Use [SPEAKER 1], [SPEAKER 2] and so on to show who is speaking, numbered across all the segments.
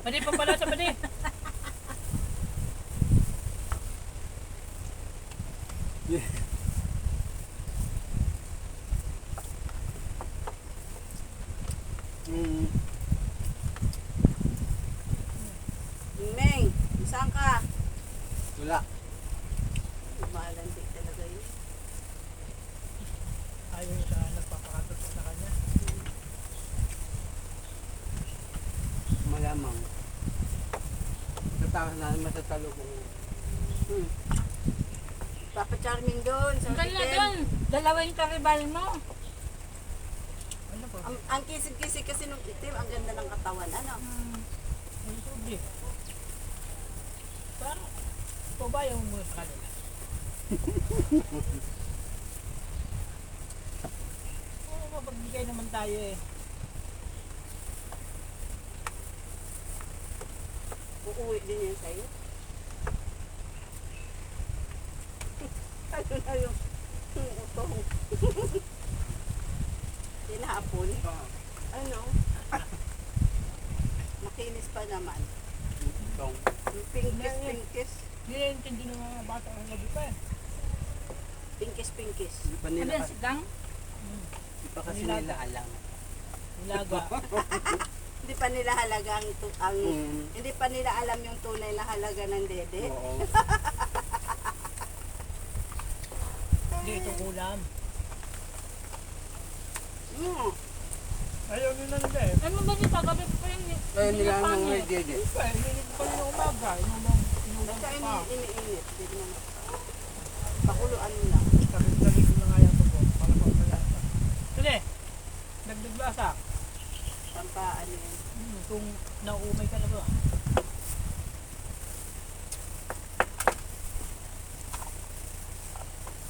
[SPEAKER 1] Pwede pa pala sa pwede.
[SPEAKER 2] Meng, saan ka?
[SPEAKER 3] Wala.
[SPEAKER 2] Malandi talaga yun.
[SPEAKER 1] Ayaw niya sa nagpapakatot sa kanya.
[SPEAKER 3] Malamang. Natakas na matatalo kung
[SPEAKER 2] Papa Charming doon sa
[SPEAKER 4] Dala
[SPEAKER 2] hotel.
[SPEAKER 4] doon. Dalawa yung karibal mo.
[SPEAKER 1] Ano po?
[SPEAKER 2] Ang kisig-kisig kasi nung itim, ang ganda ng katawan. Ano?
[SPEAKER 1] Ang tubig. Parang, pabayaw mo sa kanila. Oo, mapagbigay naman tayo eh.
[SPEAKER 2] Uuwi din yan sa'yo. Ano na yung utong? Tinapon. Ano? Makinis pa naman.
[SPEAKER 3] itong
[SPEAKER 2] Yung pinkis-pinkis.
[SPEAKER 1] Hindi na intindi ng mga bata ng gabi pa eh.
[SPEAKER 2] Pinkis-pinkis.
[SPEAKER 3] hindi pa
[SPEAKER 4] Ano
[SPEAKER 3] nila,
[SPEAKER 4] yan, sigang?
[SPEAKER 3] hindi pa kasi nila alam.
[SPEAKER 1] Nilaga.
[SPEAKER 2] Hindi pa nila halaga ang
[SPEAKER 3] Mm.
[SPEAKER 2] hindi pa nila alam yung tunay na halaga ng dede.
[SPEAKER 3] Oo.
[SPEAKER 1] Hindi itong ulam. Ayaw nila nila eh.
[SPEAKER 4] Ano ba dito? Gabi pa yun.
[SPEAKER 3] Kaya nila nang may dede.
[SPEAKER 1] Hindi pa, hinihingi ko pa rin ng umaga. Inulang
[SPEAKER 2] Basta
[SPEAKER 1] pa.
[SPEAKER 2] iniinit. Hindi naman. Pakuluan mo lang.
[SPEAKER 1] Tabi-tabi ko na nga yan po. Para pa pala. Sige. Dagdag lasa.
[SPEAKER 2] Pampa ano yun.
[SPEAKER 1] Kung nauumay ka na ba?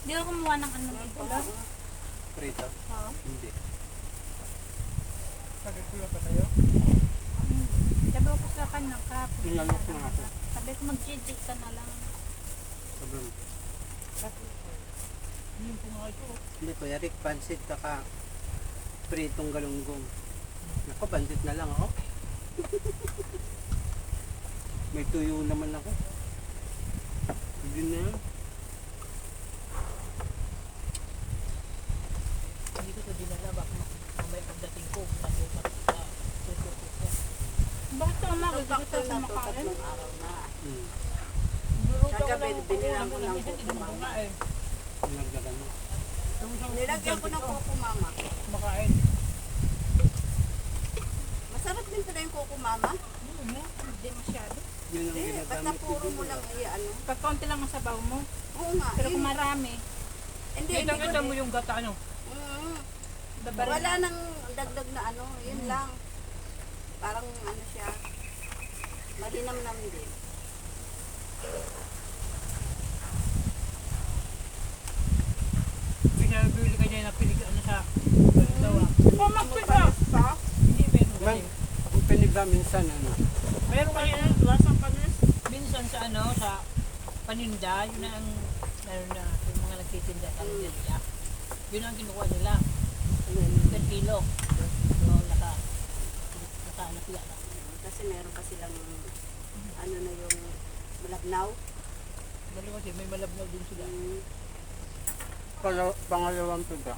[SPEAKER 4] Di ko kumuha ng ano dito.
[SPEAKER 3] Prito.
[SPEAKER 4] Oo.
[SPEAKER 3] Hindi.
[SPEAKER 1] Pagkakula pa tayo.
[SPEAKER 4] Sabi ko sa kanya kapon.
[SPEAKER 3] Nilalok na ako.
[SPEAKER 4] Sabi ko mag-jijik ka na lang.
[SPEAKER 3] Sobrang.
[SPEAKER 1] Hindi po nga ito.
[SPEAKER 3] Hindi ko, Rick, pansit ka pritong galunggong. Ako, pansit na lang ako. May tuyo naman ako. Hindi na yan.
[SPEAKER 1] Hindi ko ito dinala. Baka mamaya pagdating ko. Nandun pa sa tututok ko.
[SPEAKER 4] Bakit ka umaga? Gusto
[SPEAKER 2] Sakto
[SPEAKER 4] sa
[SPEAKER 2] na to,
[SPEAKER 4] makain?
[SPEAKER 2] tatlong araw na.
[SPEAKER 1] Niluto
[SPEAKER 2] Tsaka
[SPEAKER 1] ko ng
[SPEAKER 2] binilang
[SPEAKER 1] ulam
[SPEAKER 2] ko
[SPEAKER 1] ko
[SPEAKER 2] ng
[SPEAKER 1] ng isang
[SPEAKER 2] kuko,
[SPEAKER 1] inom ko
[SPEAKER 2] mama.
[SPEAKER 1] nga eh.
[SPEAKER 3] Nagdagan mo.
[SPEAKER 2] Nilagyan ko ng koko mama.
[SPEAKER 1] Makain.
[SPEAKER 2] Masarap din pala yung koko mama.
[SPEAKER 4] Hindi masyado.
[SPEAKER 3] Yun ang
[SPEAKER 2] Eh, basta
[SPEAKER 3] ginagamit ko
[SPEAKER 2] puro mo
[SPEAKER 3] din.
[SPEAKER 2] lang ano.
[SPEAKER 4] Pag konti lang ang sabaw mo.
[SPEAKER 2] Oo nga.
[SPEAKER 4] Pero
[SPEAKER 2] eh.
[SPEAKER 4] kung marami,
[SPEAKER 2] Hindi,
[SPEAKER 1] Kita mo yung gata ano.
[SPEAKER 4] babarin.
[SPEAKER 2] Wala nang dagdag na ano. Yun lang. Parang ano siya. Malinamnam din.
[SPEAKER 1] Pinabili ka niya na ano sa dalawa.
[SPEAKER 4] Pumakpita!
[SPEAKER 1] Hindi meron
[SPEAKER 3] Man,
[SPEAKER 1] kasi.
[SPEAKER 3] ang pinigla minsan, ano,
[SPEAKER 1] Meron kasi lasang panis. Minsan sa ano, sa paninda, yun na ang meron na yung mga nagtitinda sa nila. Yun ang kinukuha nila per kilo. So, naka-napila na.
[SPEAKER 2] Kasi meron pa silang ano na yung malabnaw.
[SPEAKER 1] Dalawa kasi may malabnaw din sila.
[SPEAKER 2] Mm.
[SPEAKER 3] pangalawang tuga.